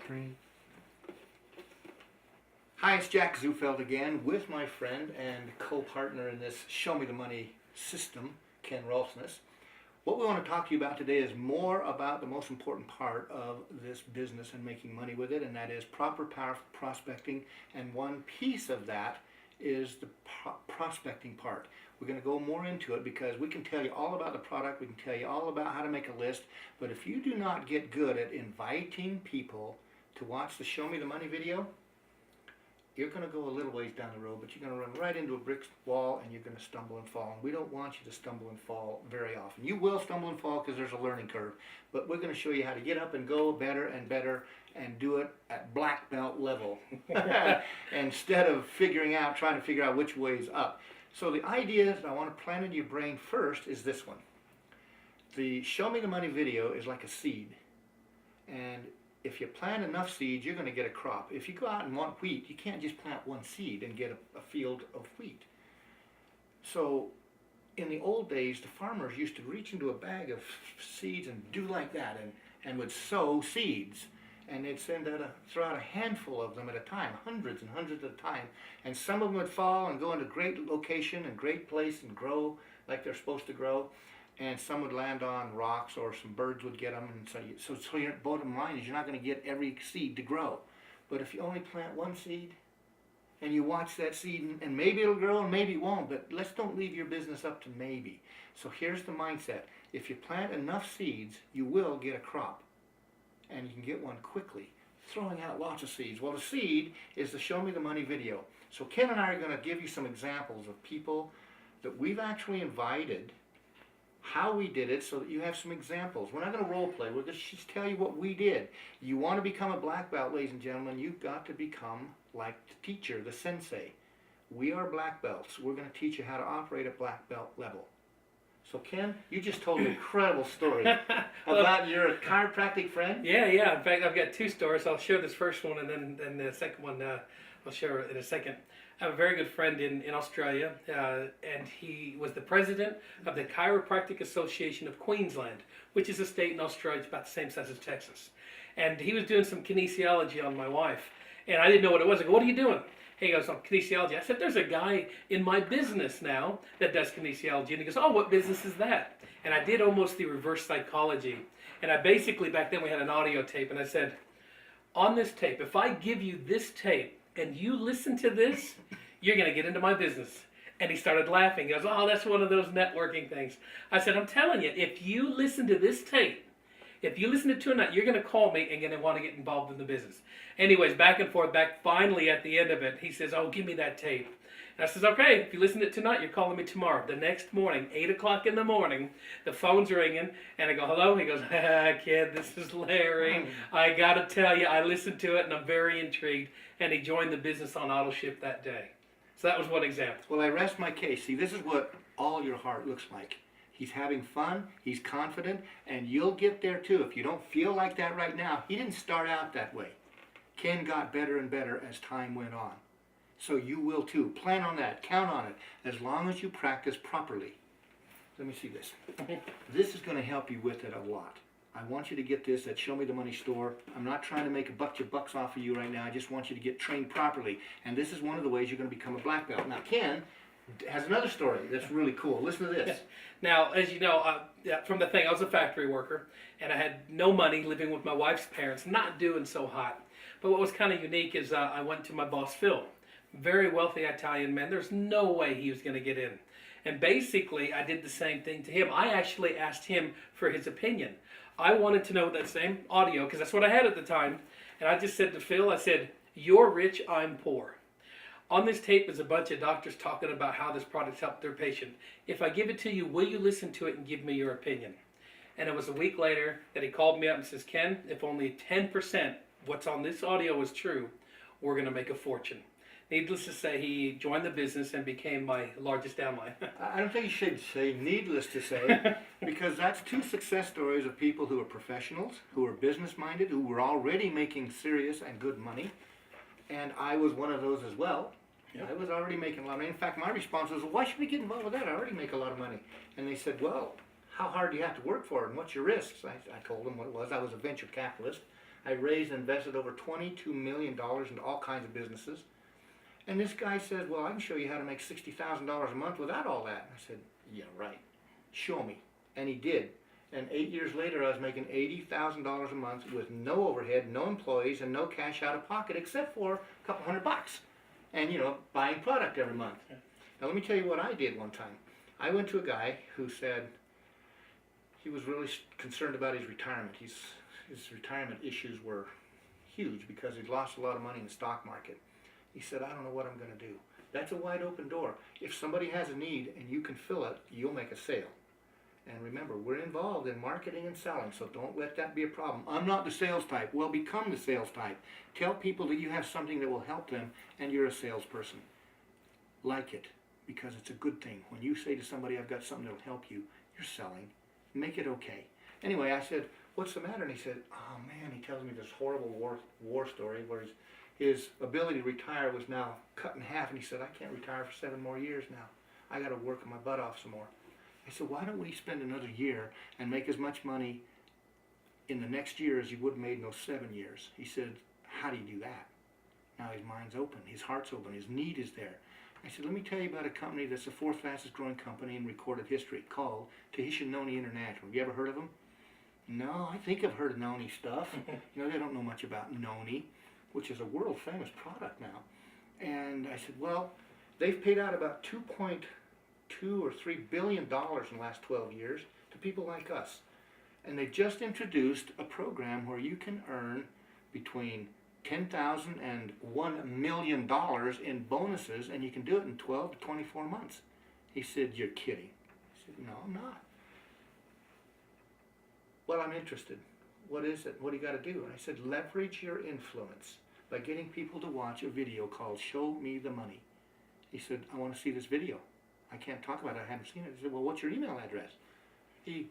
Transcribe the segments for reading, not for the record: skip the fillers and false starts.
3. Hi, it's Jack Zufeld again with my friend and co-partner in this Show Me the Money system, Ken Rolfsness. What we want to talk to you about today is more about the most important part of this business and making money with it, and that is proper prospecting. And one piece of that is the prospecting part. We're going to go more into it because we can tell you all about the product, we can tell you all about how to make a list, but if you do not get good at inviting people to watch the Show Me the Money video, you're going to go a little ways down the road, but you're going to run right into a brick wall and you're going to stumble and fall. And we don't want you to stumble and fall very often. You will stumble and fall because there's a learning curve, but we're going to show you how to get up and go better and better and do it at black belt level instead of trying to figure out which way is up. So the idea that I want to plant into your brain first is this one. The Show Me the Money video is like a seed, and if you plant enough seeds, you're going to get a crop. If you go out and want wheat, you can't just plant one seed and get a field of wheat. So in the old days, the farmers used to reach into a bag of seeds and do like that and would sow seeds. And they'd throw out a handful of them at a time, hundreds and hundreds at a time. And some of them would fall and go into great location and great place and grow like they're supposed to grow. And some would land on rocks, or some birds would get them. And so your bottom line is you're not going to get every seed to grow. But if you only plant one seed and you watch that seed, and maybe it'll grow and maybe it won't, but let's don't leave your business up to maybe. So here's the mindset. If you plant enough seeds, you will get a crop. And you can get one quickly, throwing out lots of seeds. Well, the seed is the Show Me the Money video. So Ken and I are going to give you some examples of people that we've actually invited, how we did it, so that you have some examples. We're not going to role play. We'll just tell you what we did. You want to become a black belt, ladies and gentlemen, you've got to become like the teacher, the sensei. We are black belts. We're going to teach you how to operate at black belt level. So Ken, you just told an incredible story about your chiropractic friend. Yeah. In fact, I've got two stories. I'll share this first one, and then the second one I'll share in a second. I have a very good friend in Australia, and he was the president of the Chiropractic Association of Queensland, which is a state in Australia. It's about the same size as Texas. And he was doing some kinesiology on my wife, and I didn't know what it was. I go, "What are you doing?" He goes, "Oh, kinesiology." I said, "There's a guy in my business now that does kinesiology." And he goes, "Oh, what business is that?" And I did almost the reverse psychology. And I basically, back then we had an audio tape, and I said, "On this tape, if I give you this tape and you listen to this, you're going to get into my business." And he started laughing. He goes, "Oh, that's one of those networking things." I said, "I'm telling you, if you listen to this tape, if you listen to it tonight, you're going to call me and going to want to get involved in the business." Anyways, back and forth, finally at the end of it, he says, "Oh, give me that tape." And I says, "Okay, if you listen to it tonight, you're calling me tomorrow." The next morning, 8 o'clock in the morning, the phone's ringing, and I go, "Hello?" He goes, "Kid, this is Larry. I got to tell you, I listened to it, and I'm very intrigued." And he joined the business on auto ship that day. So that was one example. Well, I rest my case. See, this is what all your heart looks like. He's having fun, he's confident, and you'll get there too. If you don't feel like that right now, he didn't start out that way. Ken got better and better as time went on. So you will too. Plan on that. Count on it. As long as you practice properly. Let me see this. This is going to help you with it a lot. I want you to get this at Show Me the Money store. I'm not trying to make a bunch of bucks off of you right now. I just want you to get trained properly. And this is one of the ways you're going to become a black belt. Now, Ken has another story that's really cool. Listen to this. Now, as you know, from the thing, I was a factory worker, and I had no money, living with my wife's parents, not doing so hot. But what was kind of unique is I went to my boss, Phil, very wealthy Italian man. There's no way he was going to get in. And basically, I did the same thing to him. I actually asked him for his opinion. I wanted to know that same audio, because that's what I had at the time. And I just said to Phil, I said, "You're rich, I'm poor. On this tape is a bunch of doctors talking about how this product's helped their patient. If I give it to you, will you listen to it and give me your opinion?" And it was a week later that he called me up and says, "Ken, if only 10% what's on this audio is true, we're going to make a fortune." Needless to say, he joined the business and became my largest downline. I don't think you should say needless to say, because that's two success stories of people who are professionals, who are business-minded, who were already making serious and good money. And I was one of those as well. Yep. I was already making a lot of money. In fact, my response was, "Well, why should we get involved with that? I already make a lot of money." And they said, "Well, how hard do you have to work for it, and what's your risks?" I told them what it was. I was a venture capitalist. I raised and invested over $22 million into all kinds of businesses. And this guy said, well, I can show you how to make $60,000 a month without all that. I said, yeah, right. Show me. And he did. And 8 years later, I was making $80,000 a month with no overhead, no employees, and no cash out of pocket except for a couple $100. And, you know, buying product every month. Now, let me tell you what I did one time. I went to a guy who said he was really concerned about his retirement. His retirement issues were huge because he'd lost a lot of money in the stock market. He said, I don't know what I'm going to do. That's a wide open door. If somebody has a need and you can fill it, you'll make a sale. And remember, we're involved in marketing and selling, so don't let that be a problem. I'm not the sales type. Well, become the sales type. Tell people that you have something that will help them and you're a salesperson. Like it, because it's a good thing. When you say to somebody, I've got something that will help you, you're selling. Make it okay. Anyway, I said, what's the matter? And he said, oh man, he tells me this horrible war story where his ability to retire was now cut in half. And he said, I can't retire for 7 more years now. I got to work my butt off some more. I said, why don't we spend another year and make as much money in the next year as you would have made in those 7 years? He said, how do you do that? Now his mind's open, his heart's open, his need is there. I said, let me tell you about a company that's the 4th fastest growing company in recorded history called Tahitian Noni International. Have you ever heard of them? No, I think I've heard of Noni stuff. You know, they don't know much about Noni, which is a world famous product now. And I said, well, they've paid out about $2.2 or $3 billion in the last 12 years to people like us. And they just introduced a program where you can earn between $10,000 and $1 million in bonuses, and you can do it in 12 to 24 months. He said, you're kidding. I said, no, I'm not. Well, I'm interested. What is it? What do you got to do? And I said, leverage your influence by getting people to watch a video called Show Me the Money. He said, I want to see this video. I can't talk about it. I haven't seen it. I said, well, what's your email address? He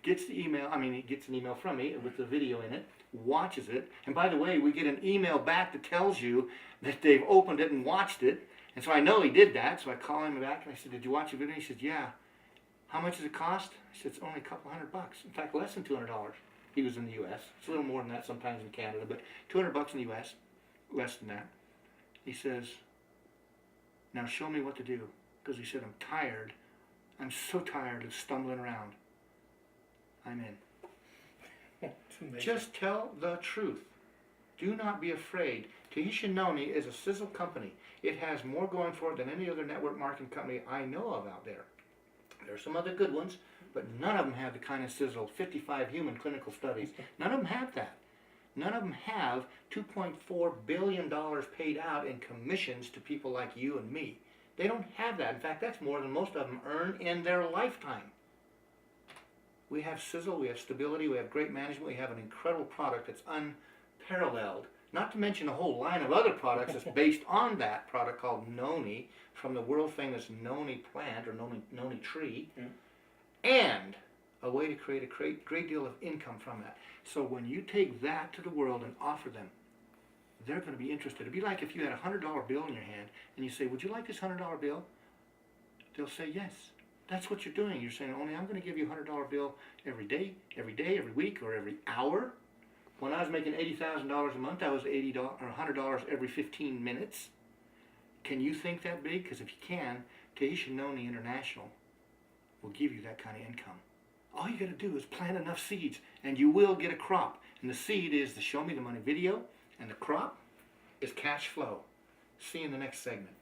gets the email. He gets an email from me with the video in it, watches it. And by the way, we get an email back that tells you that they've opened it and watched it. And so I know he did that. So I call him back and I said, did you watch the video? He said, yeah. How much does it cost? I said, it's only a couple $100. In fact, less than $200. He was in the U.S. It's a little more than that sometimes in Canada, but $200 in the U.S., less than that. He says, now show me what to do. Because he said, I'm tired. I'm so tired of stumbling around. I'm in. Just tell the truth. Do not be afraid. Tahitian Noni is a sizzle company. It has more going for it than any other network marketing company I know of out there. There are some other good ones, but none of them have the kind of sizzle, 55 human clinical studies. None of them have that. None of them have $2.4 billion paid out in commissions to people like you and me. They don't have that. In fact, that's more than most of them earn in their lifetime. We have sizzle, we have stability, we have great management, we have an incredible product that's unparalleled. Not to mention a whole line of other products that's based on that product called Noni, from the world famous Noni plant or Noni tree, and a way to create a great deal of income from that. So when you take that to the world and offer them, they're going to be interested. It'd be like if you had a $100 bill in your hand and you say, would you like this $100 bill? They'll say yes. That's what you're doing. You're saying, only I'm going to give you a $100 bill every day, every week, or every hour. When I was making $80,000 a month, I was $80 or $100 every 15 minutes. Can you think that big? Because if you can, Tahitian Noni International will give you that kind of income. All you got to do is plant enough seeds, and you will get a crop. And the seed is the Show Me the Money video, and the crop is cash flow. See you in the next segment.